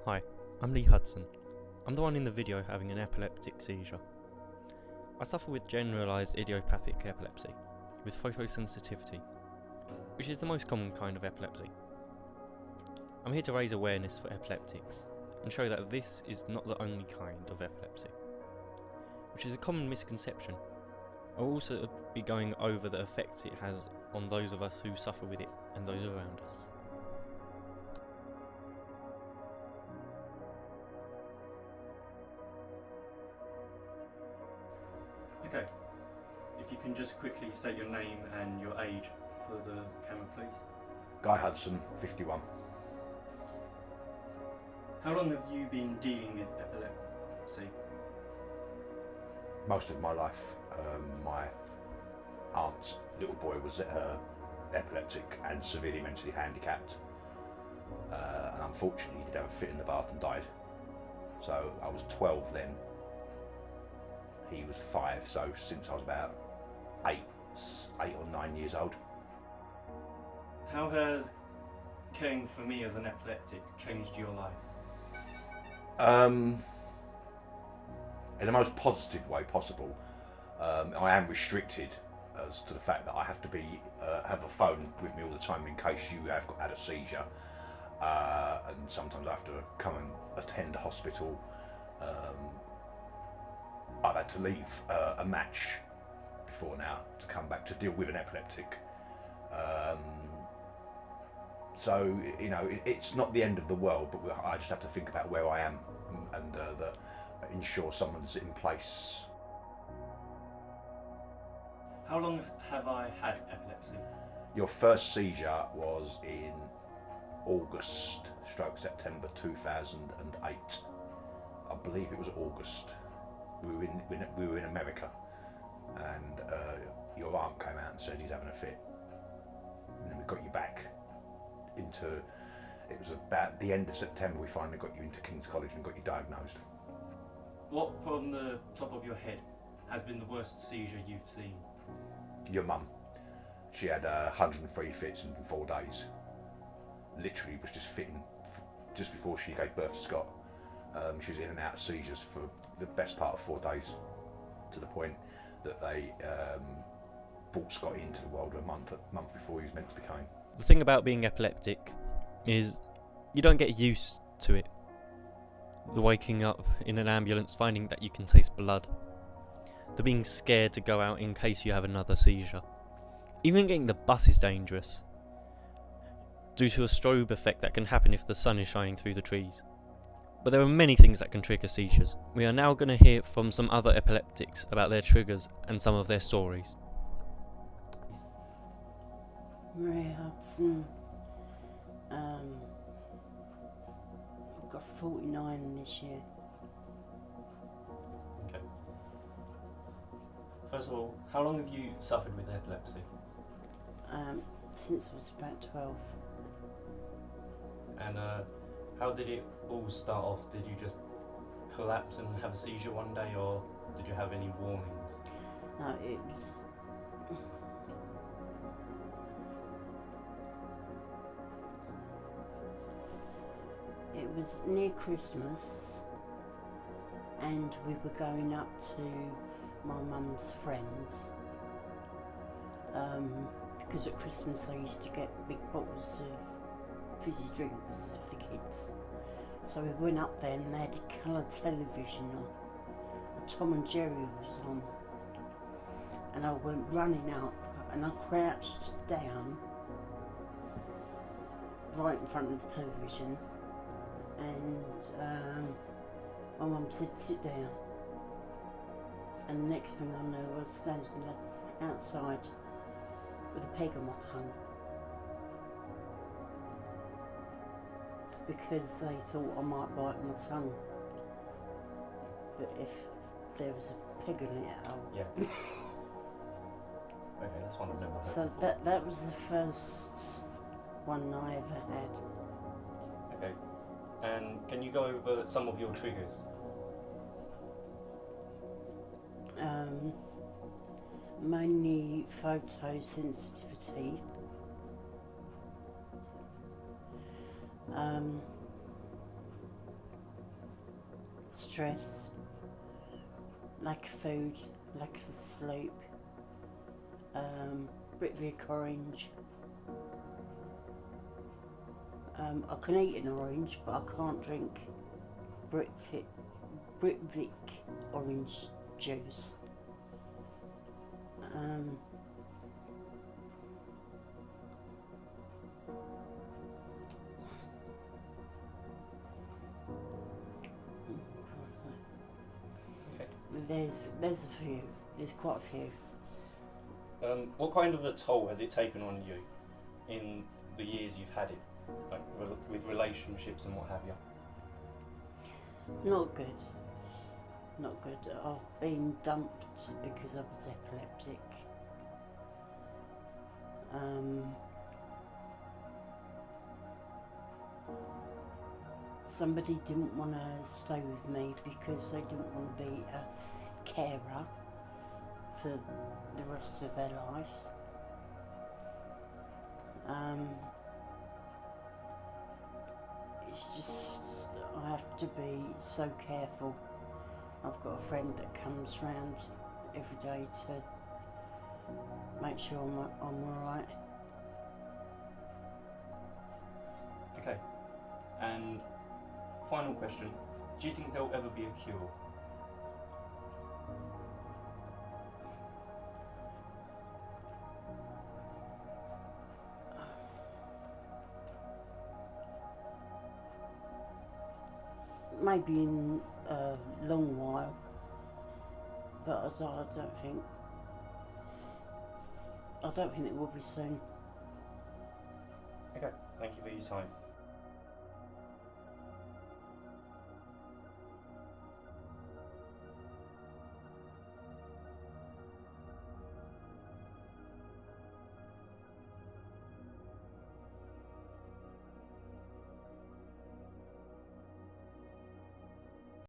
Hi, I'm Lee Hudson. I'm the one in the video having an epileptic seizure. I suffer with generalised idiopathic epilepsy, with photosensitivity, which is the most common kind of epilepsy. I'm here to raise awareness for epileptics, and show that this is not the only kind of epilepsy, which is a common misconception. I'll also be going over the effects it has on those of us who suffer with it and those around us. Okay, if you can just quickly state your name and your age for the camera, please. Guy Hudson, 51. How long have you been dealing with epilepsy? Most of my life. My aunt's little boy was epileptic and severely mentally handicapped, and unfortunately he did have a fit in the bath and died. So I was 12 then, he was 5, so since I was about 8 or 9 years old. How has caring for me as an epileptic changed your life? In the most positive way possible. I am restricted as to the fact that I have to have a phone with me all the time in case you have had a seizure, and sometimes I have to come and attend a hospital. I've had to leave a match before now to come back to deal with an epileptic. So, you know, it's not the end of the world, but I just have to think about where I am and ensure someone's in place. How long have I had epilepsy? Your first seizure was in August/September 2008. I believe it was August. We were in America, and your aunt came out and said he's having a fit, and then we got you back into. It was about the end of September we finally got you into King's College and got you diagnosed. What, from the top of your head, has been the worst seizure you've seen? Your mum. She had 103 fits in 4 days. Literally was just fitting just before she gave birth to Scott. She was in and out of seizures for the best part of 4 days, to the point that they brought Scott into the world a month before he was meant to be coming. The thing about being epileptic is you don't get used to it. The waking up in an ambulance, finding that you can taste blood. The being scared to go out in case you have another seizure. Even getting the bus is dangerous, due to a strobe effect that can happen if the sun is shining through the trees. But there are many things that can trigger seizures. We are now going to hear from some other epileptics about their triggers and some of their stories. Maria Hudson. I've got 49 this year. Okay. First of all, how long have you suffered with epilepsy? Since I was about 12. And how did it all start off? Did you just collapse and have a seizure one day, or did you have any warnings? No, it was near Christmas, and we were going up to my mum's friends, because at Christmas they used to get big bottles of fizzy drinks for the kids. So we went up there and they had a colour television on, and Tom and Jerry was on, and I went running up and I crouched down right in front of the television, and my mum said sit down, and the next thing I know I was standing outside with a peg on my tongue, because they thought I might bite my tongue, but if there was a peg in it, Yeah. Okay, that's one I've never heard so before. that was the first one I ever had. Okay. And can you go over some of your triggers? Mainly photosensitivity. stress, lack of food, lack of sleep, Britvic orange. I can eat an orange, but I can't drink Britvic orange juice. There's a few. There's quite a few. What kind of a toll has it taken on you in the years you've had it, like with relationships and what have you? Not good. Not good. I've been dumped because I was epileptic. Somebody didn't want to stay with me because they didn't want to be a carer for the rest of their lives. It's just, I have to be so careful. I've got a friend that comes round every day to make sure I'm alright. Okay, and final question, do you think there'll ever be a cure? Maybe in a long while, but I don't think it will be soon. Okay, thank you for your time.